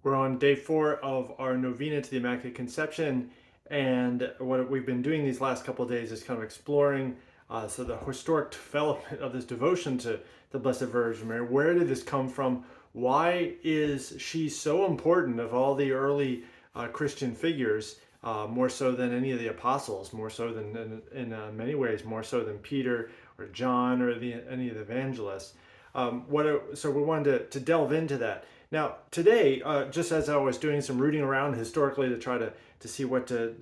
We're on day 4 of our Novena to the Immaculate Conception, and what we've been doing these last couple of days is kind of exploring the historic development of this devotion to the Blessed Virgin Mary. Where did this come from? Why is she so important of all the early Christian figures, more so than any of the apostles, more so than in many ways, more so than Peter or John or any of the evangelists? So we wanted to delve into that. Now, today, just as I was doing some rooting around historically to try to see what to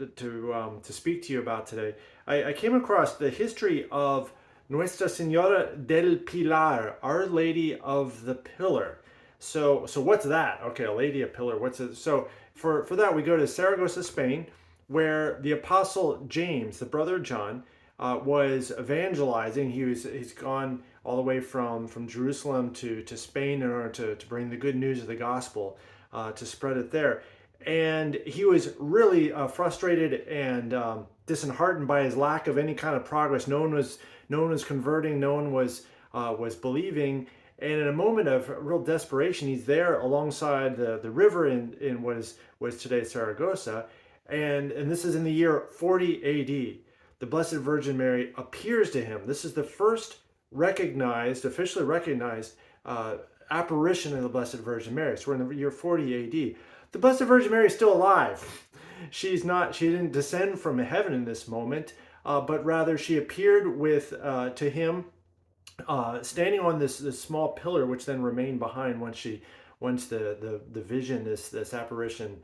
speak to you about today, I came across the history of Nuestra Señora del Pilar, Our Lady of the Pillar. So what's that? Okay, a Lady of Pillar. What's it? So for that, we go to Saragossa, Spain, where the Apostle James, the brother of John, was evangelizing. He's gone all the way from Jerusalem to Spain in order to bring the good news of the gospel, to spread it there. And he was really frustrated and disheartened by his lack of any kind of progress. No one was converting. No one was believing. And in a moment of real desperation, he's there alongside the river in what was today Saragossa, and this is in the year 40 A.D. The Blessed Virgin Mary appears to him. This is the first officially recognized apparition of the Blessed Virgin Mary. So we're in the year 40 A.D. The Blessed Virgin Mary is still alive. She didn't descend from heaven in this moment, but rather she appeared to him, standing on this small pillar, which then remained behind once the vision, this apparition,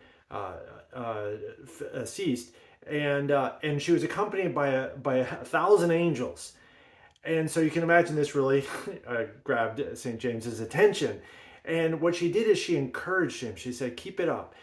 ceased, and she was accompanied by a 1,000 angels. And so you can imagine this really grabbed St. James's attention. And what she did is she encouraged him. She said, keep it up.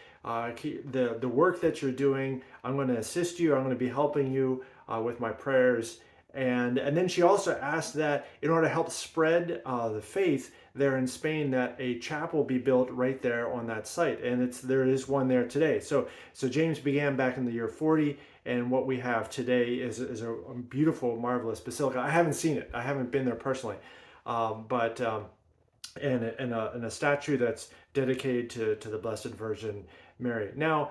Keep the work that you're doing. I'm going to assist you. I'm going to be helping you with my prayers. And then she also asked that in order to help spread the faith there in Spain, that a chapel be built right there on that site. And there is one there today. So James began back in the year 40, and what we have today is a beautiful, marvelous basilica. I haven't seen it. I haven't been there personally, but a statue that's dedicated to the Blessed Virgin Mary. Now,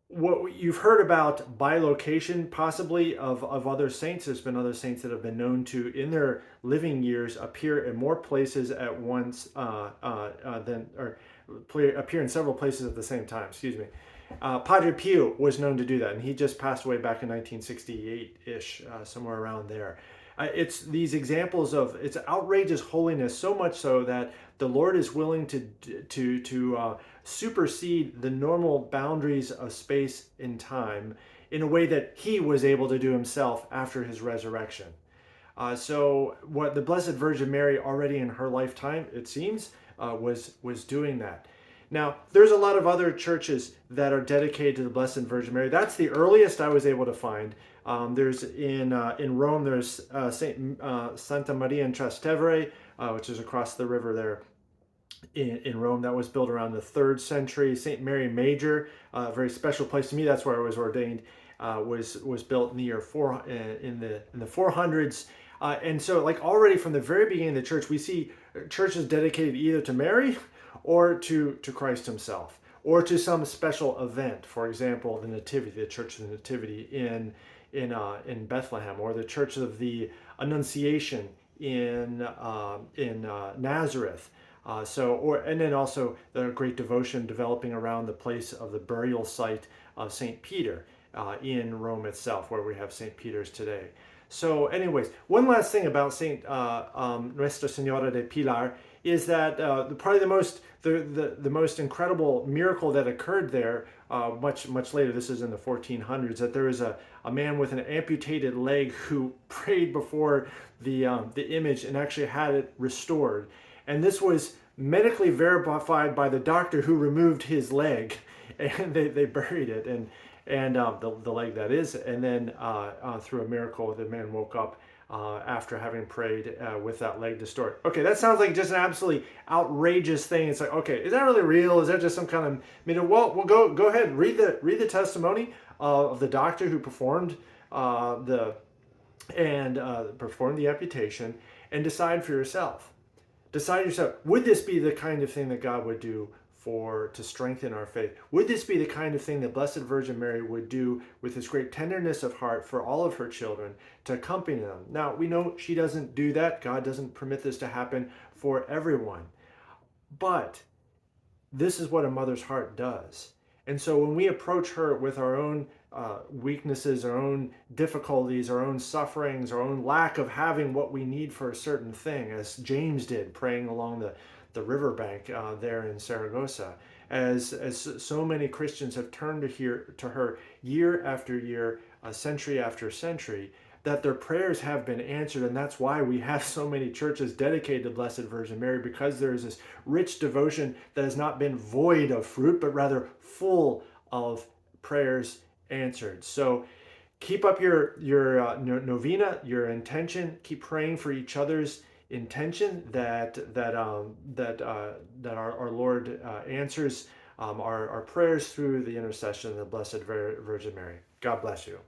what you've heard about bilocation possibly of other saints. There's been other saints that have been known to, in their living years, appear in more places at once appear in several places at the same time. Excuse me. Padre Pio was known to do that, and he just passed away back in 1968-ish, somewhere around there. It's these examples of its outrageous holiness, so much so that the Lord is willing to supersede the normal boundaries of space and time in a way that he was able to do himself after his resurrection. So what the Blessed Virgin Mary already in her lifetime, it seems, was doing that. Now, there's a lot of other churches that are dedicated to the Blessed Virgin Mary. That's the earliest I was able to find. There's in Rome, there's Santa Maria in Trastevere, which is across the river there in Rome. That was built around the 3rd century. St. Mary Major, a very special place to me. That's where I was ordained. Was built in the year in the 400s. And so, like, already from the very beginning of the church, we see churches dedicated either to Mary or to Christ himself, or to some special event. For example, the Nativity, the Church of the Nativity in Bethlehem, or the Church of the Annunciation in Nazareth. And then also the great devotion developing around the place of the burial site of St. Peter in Rome itself, where we have St. Peter's today. So anyways, one last thing about Nuestra Señora de Pilar is that probably the most incredible miracle that occurred there much later, this is in the 1400s, that there was a man with an amputated leg who prayed before the image and actually had it restored. And this was medically verified by the doctor who removed his leg, and they buried it, and the leg, that is, and then through a miracle, the man woke up after having prayed with that leg restored. Okay, that sounds like just an absolutely outrageous thing. It's like, okay, is that really real? Is that just some kind of, well, go ahead and read the testimony of the doctor who performed the amputation, and decide for yourself. Decide yourself, would this be the kind of thing that God would do to strengthen our faith. Would this be the kind of thing that Blessed Virgin Mary would do with this great tenderness of heart for all of her children to accompany them? Now, we know she doesn't do that. God doesn't permit this to happen for everyone. But this is what a mother's heart does. And so when we approach her with our own weaknesses, our own difficulties, our own sufferings, our own lack of having what we need for a certain thing, as James did praying along the riverbank there in Saragossa, as so many Christians have turned to her year after year, century after century, that their prayers have been answered. And that's why we have so many churches dedicated to Blessed Virgin Mary, because there is this rich devotion that has not been void of fruit, but rather full of prayers answered. So keep up your novena, your intention. Keep praying for each other's intention that our Lord answers our prayers through the intercession of the Blessed Virgin Mary. God bless you.